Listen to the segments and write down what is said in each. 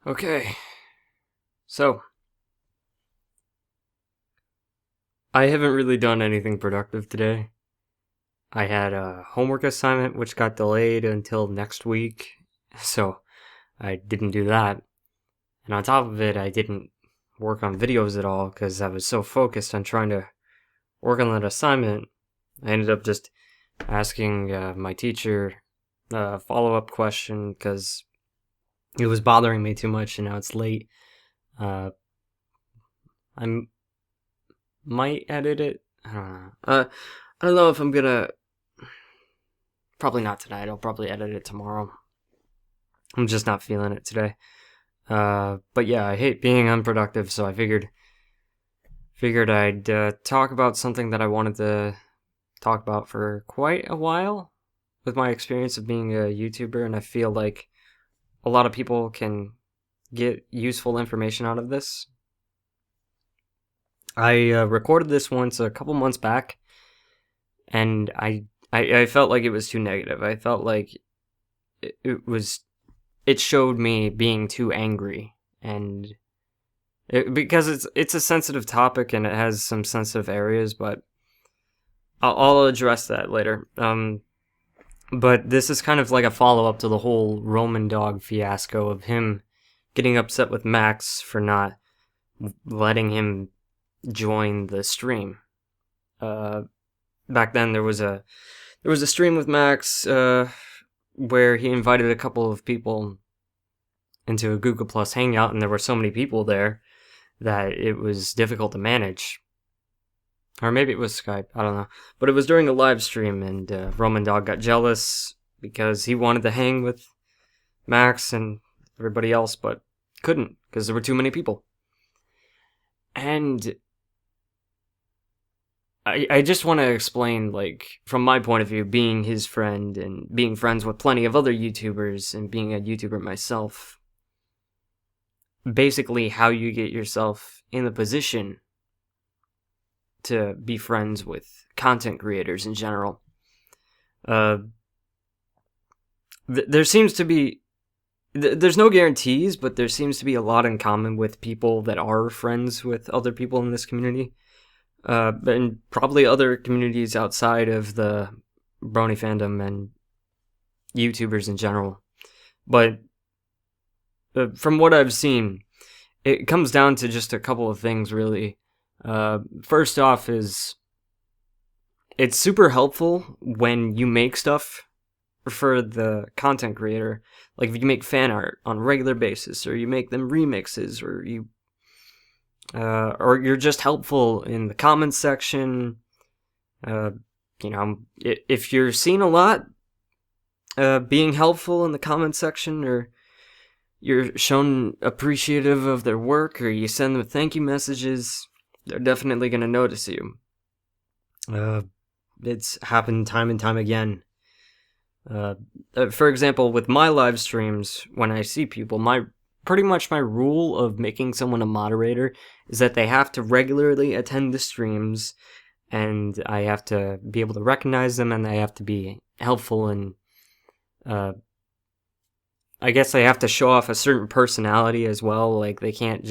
Okay, so I haven't really done anything productive today. I had a homework assignment which got delayed until next week, so I didn't do that. And on top of it, I didn't work on videos at all because I was so focused on trying to work on that assignment. I ended up just asking my teacher a follow-up question because it was bothering me too much, and now it's late. Uh, I might edit it. I don't know. I don't know if I'm gonna. Probably not tonight. I'll probably edit it tomorrow. I'm just not feeling it today. But yeah, I hate being unproductive, so I figured I'd talk about something that I wanted to talk about for quite a while with my experience of being a YouTuber, and I feel like a lot of people can get useful information out of this. I recorded this once a couple months back, and I felt like it was too negative. I felt like it showed me being too angry, and because it's a sensitive topic and it has some sensitive areas, but I'll address that later. But this is kind of like a follow up to the whole Roman dog fiasco of him getting upset with Max for not letting him join the stream. Back then there was a stream with Max where he invited a couple of people into a Google Plus Hangout, and there were so many people there that it was difficult to manage. Or maybe it was Skype, I don't know. But it was during a live stream, and Roman Dog got jealous because he wanted to hang with Max and everybody else, but couldn't because there were too many people. And I just want to explain, like, from my point of view, being his friend and being friends with plenty of other YouTubers and being a YouTuber myself, basically how you get yourself in the position to be friends with content creators in general. There seems to be, there's no guarantees, but there seems to be a lot in common with people that are friends with other people in this community. And probably other communities outside of the Brony fandom and YouTubers in general. But from what I've seen, it comes down to just a couple of things, really. First off is it's super helpful when you make stuff for the content creator. Like if you make fan art on a regular basis, or you make them remixes, or you're just helpful in the comments section. If you're seen a lot, being helpful in the comments section, or you're shown appreciative of their work, or you send them thank you messages, they're definitely going to notice you. It's happened time and time again. For example, with my live streams, when I see people, pretty much my rule of making someone a moderator is that they have to regularly attend the streams, and I have to be able to recognize them, and they have to be helpful, and I guess they have to show off a certain personality as well. Like they can't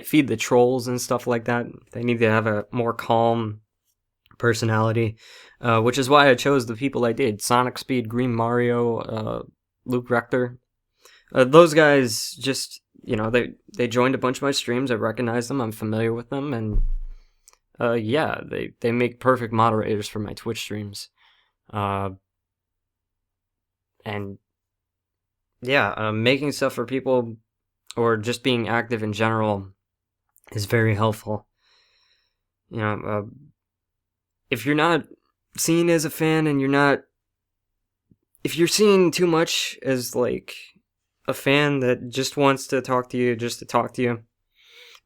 feed the trolls and stuff like that. They need to have a more calm personality, which is why I chose the people I did. Sonic Speed, Green Mario, Luke Rector. Those guys just, they joined a bunch of my streams. I recognize them. I'm familiar with them. And they make perfect moderators for my Twitch streams. Making stuff for people or just being active in general is very helpful. If you're not seen as a fan and if you're seen too much as like a fan that just wants to talk to you just to talk to you,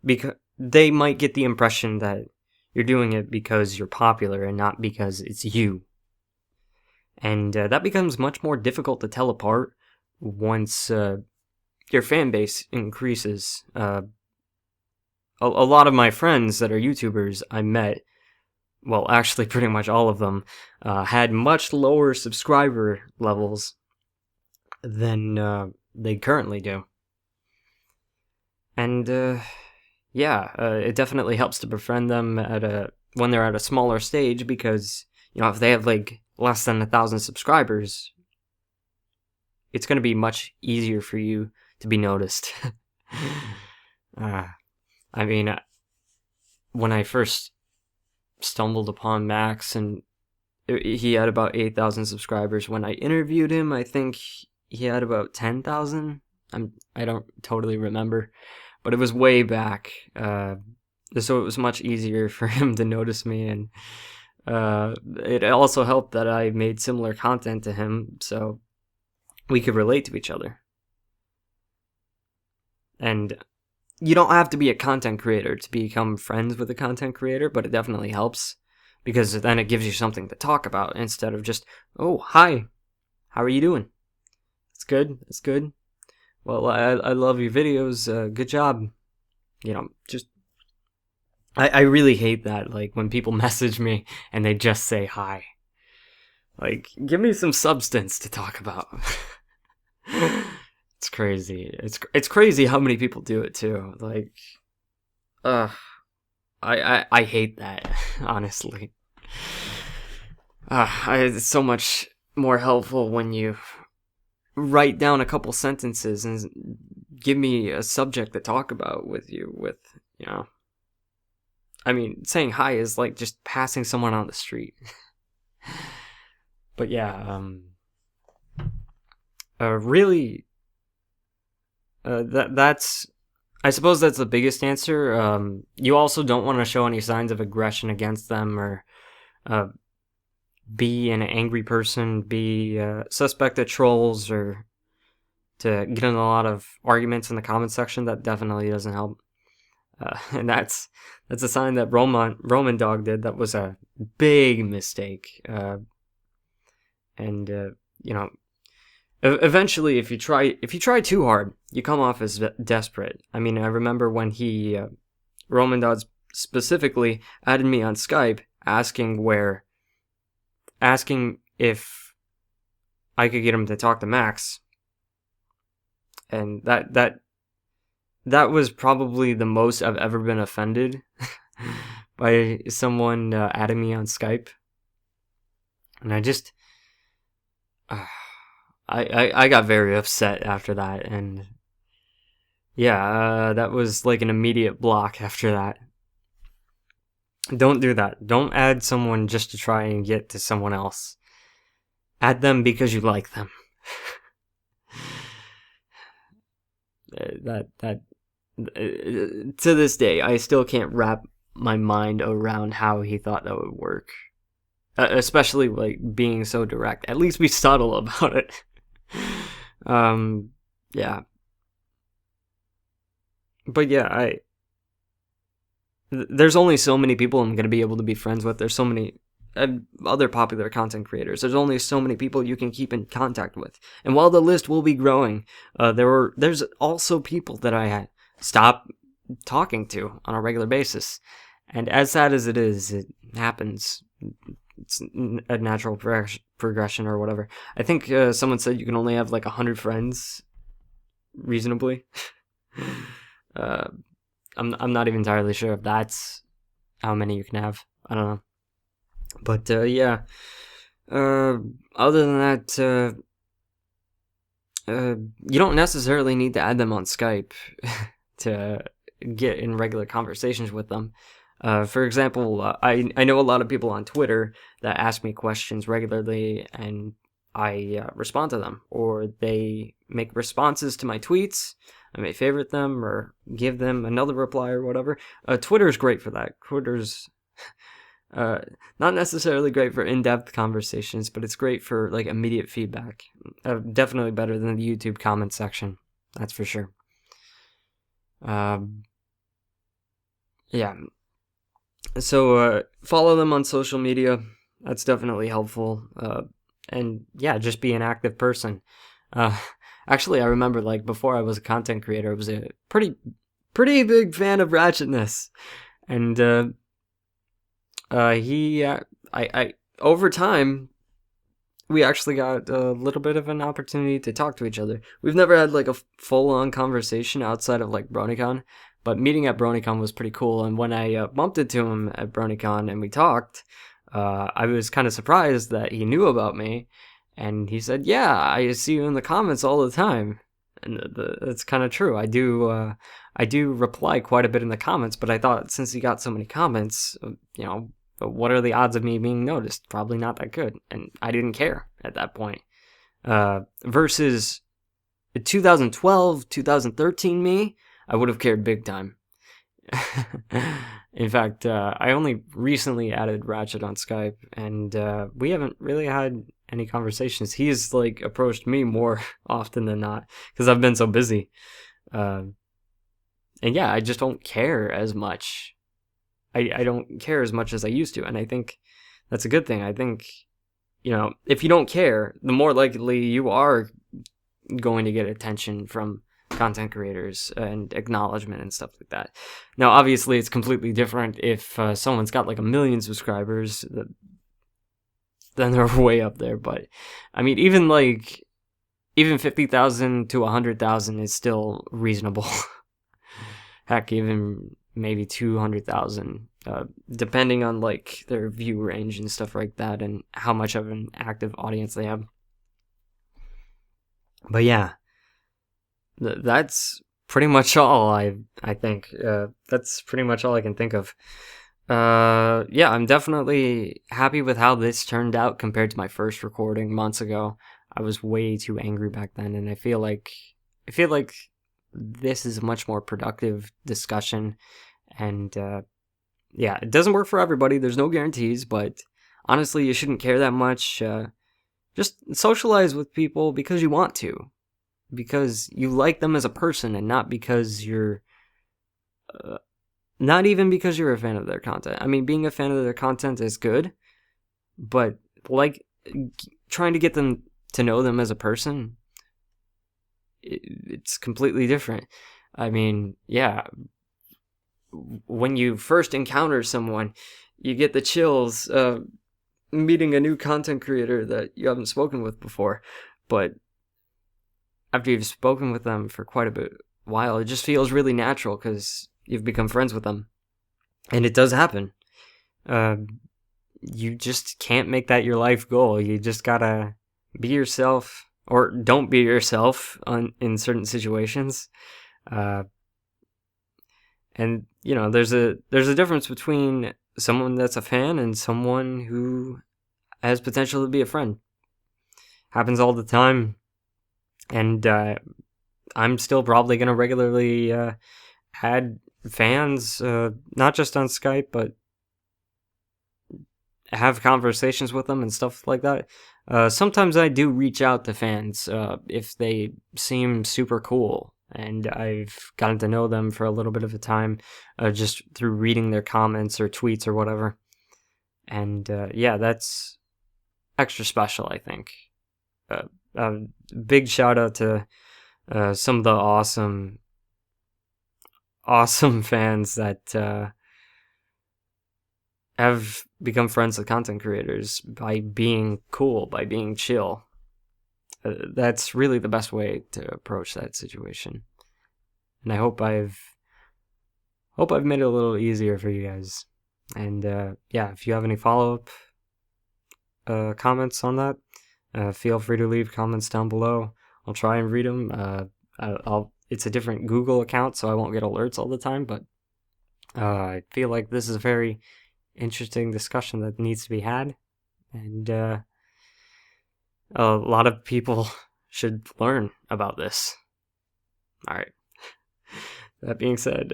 because they might get the impression that you're doing it because you're popular and not because it's you. And that becomes much more difficult to tell apart once your fan base increases. A lot of my friends that are YouTubers I met, well, actually pretty much all of them, had much lower subscriber levels than they currently do. And it definitely helps to befriend them when they're at a smaller stage, because if they have like less than 1,000 subscribers, it's going to be much easier for you to be noticed. I mean, when I first stumbled upon Max, and he had about 8,000 subscribers. When I interviewed him, I think he had about 10,000. I don't totally remember, but it was way back. So it was much easier for him to notice me, and it also helped that I made similar content to him, so we could relate to each other. And you don't have to be a content creator to become friends with a content creator, but it definitely helps, because then it gives you something to talk about instead of just, oh, hi, how are you doing? It's good, it's good. Well, I love your videos, good job. Just, I really hate that, like, when people message me and they just say hi. Like, give me some substance to talk about. It's crazy. It's crazy how many people do it too. Like, I hate that, honestly. It's so much more helpful when you write down a couple sentences and give me a subject to talk about with. I mean, saying hi is like just passing someone on the street. But yeah, really, that's, I suppose that's the biggest answer. You also don't want to show any signs of aggression against them, or be an angry person, be suspect of trolls, or to get in a lot of arguments in the comment section. That definitely doesn't help. And that's a sign that Roman Dog did. That was a big mistake. Eventually, if you try too hard, you come off as desperate. I mean, I remember when Roman Dog specifically added me on Skype, asking if I could get him to talk to Max, and that was probably the most I've ever been offended by someone adding me on Skype, and I got very upset after that, and yeah, that was like an immediate block after that. Don't do that. Don't add someone just to try and get to someone else. Add them because you like them. To this day, I still can't wrap my mind around how he thought that would work. Especially like being so direct. At least be subtle about it. Yeah. But yeah, there's only so many people I'm going to be able to be friends with. There's so many other popular content creators. There's only so many people you can keep in contact with. And while the list will be growing, there's also people that I stop talking to on a regular basis. And as sad as it is, it happens. It's a natural progression or whatever. I think someone said you can only have like 100 friends reasonably. I'm not even entirely sure if that's how many you can have. I don't know. But yeah. Other than that, you don't necessarily need to add them on Skype to get in regular conversations with them. For example, I know a lot of people on Twitter that ask me questions regularly, and I respond to them, or they make responses to my tweets. I may favorite them or give them another reply or whatever. Twitter's great for that. Twitter's not necessarily great for in-depth conversations, but it's great for like immediate feedback. Definitely better than the YouTube comment section. That's for sure. Yeah. So follow them on social media. That's definitely helpful. And yeah, just be an active person. Actually, I remember like before I was a content creator, I was a pretty big fan of Ratchetness, and I over time, we actually got a little bit of an opportunity to talk to each other. We've never had like a full-on conversation outside of like BronyCon, but meeting at BronyCon was pretty cool. And when I bumped into him at BronyCon and we talked, I was kind of surprised that he knew about me, and he said, "Yeah, I see you in the comments all the time," and that's kind of true. I do reply quite a bit in the comments, but I thought since he got so many comments, but what are the odds of me being noticed? Probably not that good. And I didn't care at that point. Versus 2012, 2013 me, I would have cared big time. In fact, I only recently added Ratchet on Skype, and we haven't really had any conversations. He's like approached me more often than not because I've been so busy. And yeah, I just don't care as much. I don't care as much as I used to, and I think that's a good thing. I think, if you don't care, the more likely you are going to get attention from content creators and acknowledgement and stuff like that. Now, obviously, it's completely different if someone's got like 1 million subscribers, then they're way up there. But I mean, even 50,000 to 100,000 is still reasonable. Heck, even maybe 200,000, depending on like their view range and stuff like that, and how much of an active audience they have. But yeah, that's pretty much all. I think that's pretty much all I can think of. Yeah, I'm definitely happy with how this turned out compared to my first recording months ago. I was way too angry back then, and I feel like this is a much more productive discussion. And yeah, it doesn't work for everybody. There's no guarantees, but honestly, you shouldn't care that much. Just socialize with people because you want to, because you like them as a person, and not because you're not even because you're a fan of their content. I mean, being a fan of their content is good, but like trying to get them to know them as a person, it's completely different. I mean, yeah, when you first encounter someone, you get the chills meeting a new content creator that you haven't spoken with before. But after you've spoken with them for quite a while, it just feels really natural because you've become friends with them. And it does happen. You just can't make that your life goal. You just gotta be yourself, or don't be yourself in certain situations. And there's a difference between someone that's a fan and someone who has potential to be a friend. Happens all the time. And I'm still probably going to regularly add fans, not just on Skype, but have conversations with them and stuff like that. Sometimes I do reach out to fans if they seem super cool, and I've gotten to know them for a little bit of a time just through reading their comments or tweets or whatever. And yeah, that's extra special, I think. Big shout out to some of the awesome fans that have become friends with content creators by being cool, by being chill. That's really the best way to approach that situation. And I hope I've made it a little easier for you guys. And yeah, if you have any follow-up comments on that, feel free to leave comments down below. I'll try and read them. It's a different Google account, so I won't get alerts all the time, but I feel like this is a very interesting discussion that needs to be had, and a lot of people should learn about this. Alright. That being said,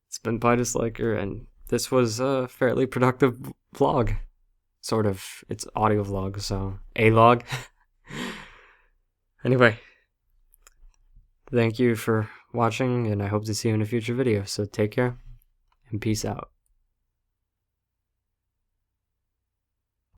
it's been Pitus Liker, and this was a fairly productive vlog. Sort of. It's audio vlog, so a log. Anyway, thank you for watching, and I hope to see you in a future video. So take care, and peace out.